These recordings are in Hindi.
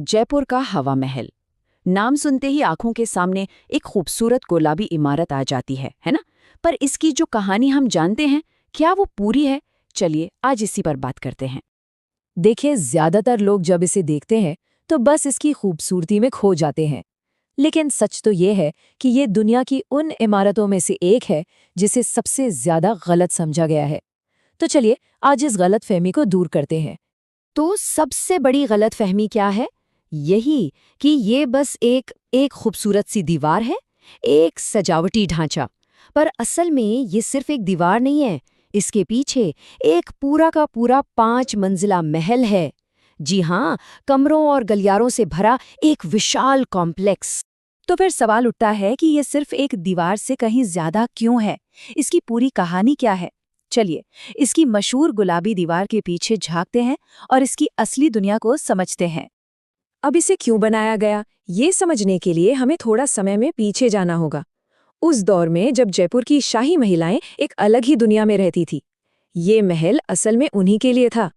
जयपुर का हवा महल। नाम सुनते ही आंखों के सामने एक खूबसूरत गुलाबी इमारत आ जाती है ना? पर इसकी जो कहानी हम जानते हैं, क्या वो पूरी है? चलिए आज इसी पर बात करते हैं। देखिए, ज्यादातर लोग जब इसे देखते हैं तो बस इसकी खूबसूरती में खो जाते हैं। लेकिन सच तो ये है कि ये दुनिया की उन इमारतों में से एक है जिसे सबसे ज्यादा गलत समझा गया है। तो चलिए आज इस गलतफहमी को दूर करते हैं। तो सबसे बड़ी गलतफहमी क्या है? यही कि ये बस एक खूबसूरत सी दीवार है, एक सजावटी ढांचा। पर असल में ये सिर्फ एक दीवार नहीं है, इसके पीछे एक पूरा का पूरा 5 मंजिला महल है। जी हाँ, कमरों और गलियारों से भरा एक विशाल कॉम्प्लेक्स। तो फिर सवाल उठता है कि ये सिर्फ एक दीवार से कहीं ज्यादा क्यों है? इसकी पूरी कहानी क्या है? चलिए इसकी मशहूर गुलाबी दीवार के पीछे झांकते हैं और इसकी असली दुनिया को समझते हैं। अब इसे क्यों बनाया गया, ये समझने के लिए हमें थोड़ा समय में पीछे जाना होगा। उस दौर में जब जयपुर की शाही महिलाएं एक अलग ही दुनिया में रहती थी। ये महल असल में उन्हीं के लिए था।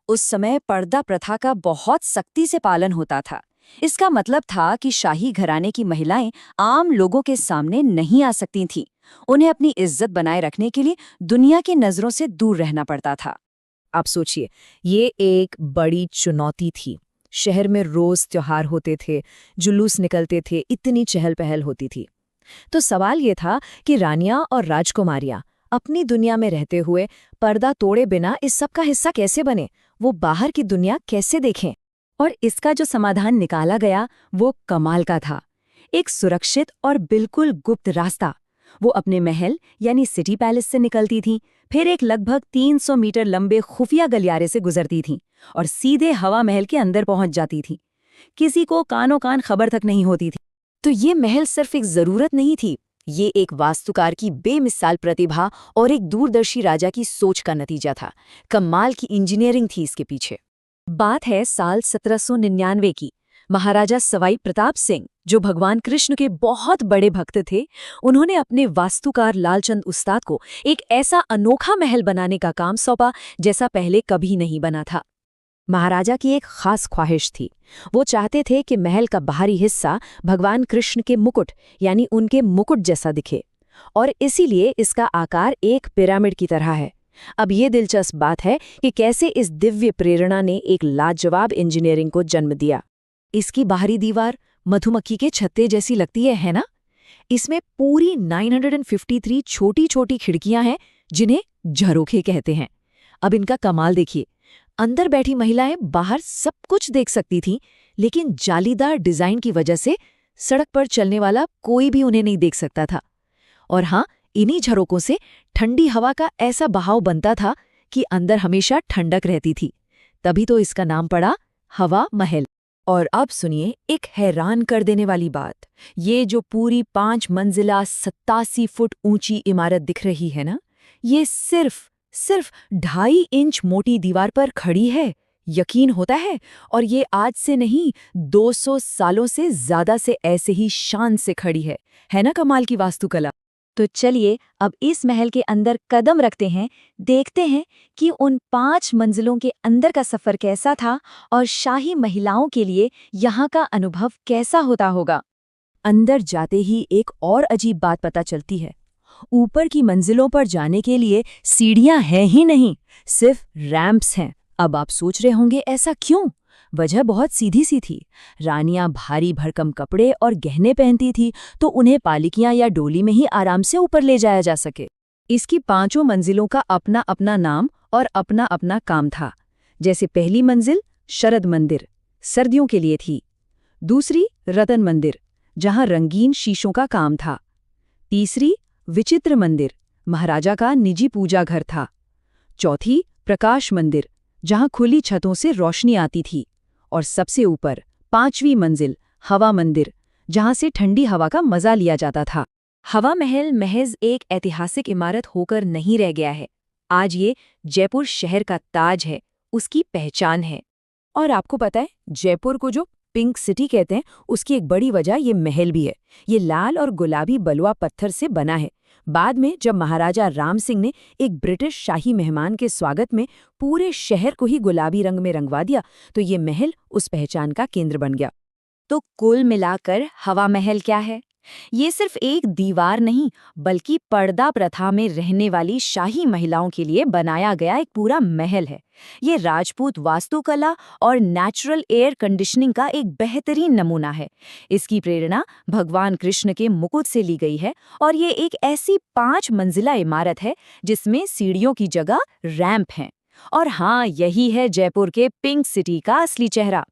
उस समय पर्दा प्रथा का बहुत सख्ती से पालन होता था। इसका मतलब था कि शाही घराने की महिलाएं आम लोगों के सामने नहीं आ सकती थीं। उन्हें अपनी इज्जत बनाए रखने के लिए दुनिया की नजरों से दूर रहना पड़ता था। आप सोचिए, ये एक बड़ी चुनौती थी। शहर में रोज त्योहार होते थे, जुलूस निकलते थे, इतनी चहल पहल होती थी। तो सवाल ये था कि रानियां और राजकुमारियां अपनी दुनिया में रहते हुए पर्दा तोड़े बिना इस सब का हिस्सा कैसे बने, वो बाहर की दुनिया कैसे देखें? और इसका जो समाधान निकाला गया वो कमाल का था। एक सुरक्षित और बिल्कुल गुप्त रास्ता। वो अपने महल यानी सिटी पैलेस से निकलती थीं, फिर एक लगभग 300 मीटर लंबे खुफिया गलियारे से गुजरती थीं और सीधे हवा महल के अंदर पहुंच जाती थीं। किसी को कानों कान खबर तक नहीं होती थी। तो ये महल सिर्फ एक जरूरत नहीं थी, ये एक वास्तुकार की बेमिसाल प्रतिभा और एक दूरदर्शी राजा की सोच का नतीजा था। कमाल की इंजीनियरिंग थी इसके पीछे। बात है साल 1799 की। महाराजा सवाई प्रताप सिंह, जो भगवान कृष्ण के बहुत बड़े भक्त थे, उन्होंने अपने वास्तुकार लालचंद उस्ताद को एक ऐसा अनोखा महल बनाने का काम सौंपा जैसा पहले कभी नहीं बना था। महाराजा की एक खास ख्वाहिश थी। वो चाहते थे कि महल का बाहरी हिस्सा भगवान कृष्ण के मुकुट यानी उनके मुकुट जैसा दिखे, और इसीलिए इसका आकार एक पिरामिड की तरह है। अब ये दिलचस्प बात है कि कैसे इस दिव्य प्रेरणा ने एक लाजवाब इंजीनियरिंग को जन्म दिया। इसकी बाहरी दीवार मधुमक्खी के छत्ते जैसी लगती है ना? इसमें पूरी 953 छोटी छोटी खिड़कियां हैं जिन्हें झरोखे कहते हैं। अब इनका कमाल देखिए, अंदर बैठी महिलाएं बाहर सब कुछ देख सकती थीं, लेकिन जालीदार डिजाइन की वजह से सड़क पर चलने वाला कोई भी उन्हें नहीं देख सकता था। और हाँ, इन्हीं झरोकों से ठंडी हवा का ऐसा बहाव बनता था कि अंदर हमेशा ठंडक रहती थी। तभी तो इसका नाम पड़ा हवा महल। और अब सुनिए एक हैरान कर देने वाली बात। ये जो पूरी 5 मंजिला 87 फुट ऊंची इमारत दिख रही है ना, ये सिर्फ 2.5 इंच मोटी दीवार पर खड़ी है। यकीन होता है? और ये आज से नहीं, 200 सालों से ज्यादा से ऐसे ही शान से खड़ी है ना कमाल की वास्तुकला? तो चलिए अब इस महल के अंदर कदम रखते हैं, देखते हैं कि उन 5 मंजिलों के अंदर का सफर कैसा था और शाही महिलाओं के लिए यहाँ का अनुभव कैसा होता होगा। अंदर जाते ही एक और अजीब बात पता चलती है। ऊपर की मंजिलों पर जाने के लिए सीढ़ियां हैं ही नहीं, सिर्फ रैंप्स हैं। अब आप सोच रहे होंगे ऐसा क्यों? वजह बहुत सीधी सी थी। रानियां भारी भरकम कपड़े और गहने पहनती थी, तो उन्हें पालिकियां या डोली में ही आराम से ऊपर ले जाया जा सके। इसकी 5 मंजिलों का अपना अपना नाम और अपना अपना काम था। जैसे पहली मंजिल शरद मंदिर, सर्दियों के लिए थी। दूसरी रतन मंदिर, जहां रंगीन शीशों का काम था। तीसरी विचित्र मंदिर, महाराजा का निजी पूजा घर था। चौथी प्रकाश मंदिर, जहां खुली छतों से रोशनी आती थी। और सबसे ऊपर 5वीं मंजिल हवा मंदिर, जहां से ठंडी हवा का मजा लिया जाता था। हवा महल महज एक ऐतिहासिक इमारत होकर नहीं रह गया है। आज ये जयपुर शहर का ताज है, उसकी पहचान है। और आपको पता है, जयपुर को जो पिंक सिटी कहते हैं, उसकी एक बड़ी वजह ये महल भी है। ये लाल और गुलाबी बलुआ पत्थर से बना है। बाद में जब महाराजा राम सिंह ने एक ब्रिटिश शाही मेहमान के स्वागत में पूरे शहर को ही गुलाबी रंग में रंगवा दिया, तो ये महल उस पहचान का केंद्र बन गया। तो कुल मिलाकर हवा महल क्या है? ये सिर्फ एक दीवार नहीं, बल्कि पर्दा प्रथा में रहने वाली शाही महिलाओं के लिए बनाया गया एक पूरा महल है। ये राजपूत वास्तुकला और नेचुरल एयर कंडीशनिंग का एक बेहतरीन नमूना है। इसकी प्रेरणा भगवान कृष्ण के मुकुट से ली गई है और ये एक ऐसी 5 मंजिला इमारत है जिसमें सीढ़ियों की जगह रैंप हैं। और हाँ, यही है जयपुर के पिंक सिटी का असली चेहरा।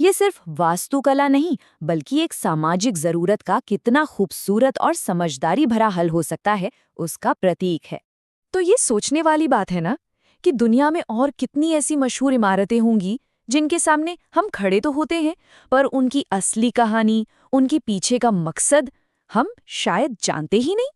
ये सिर्फ वास्तुकला नहीं, बल्कि एक सामाजिक जरूरत का कितना खूबसूरत और समझदारी भरा हल हो सकता है, उसका प्रतीक है। तो ये सोचने वाली बात है ना कि दुनिया में और कितनी ऐसी मशहूर इमारतें होंगी जिनके सामने हम खड़े तो होते हैं, पर उनकी असली कहानी, उनके पीछे का मकसद हम शायद जानते ही नहीं।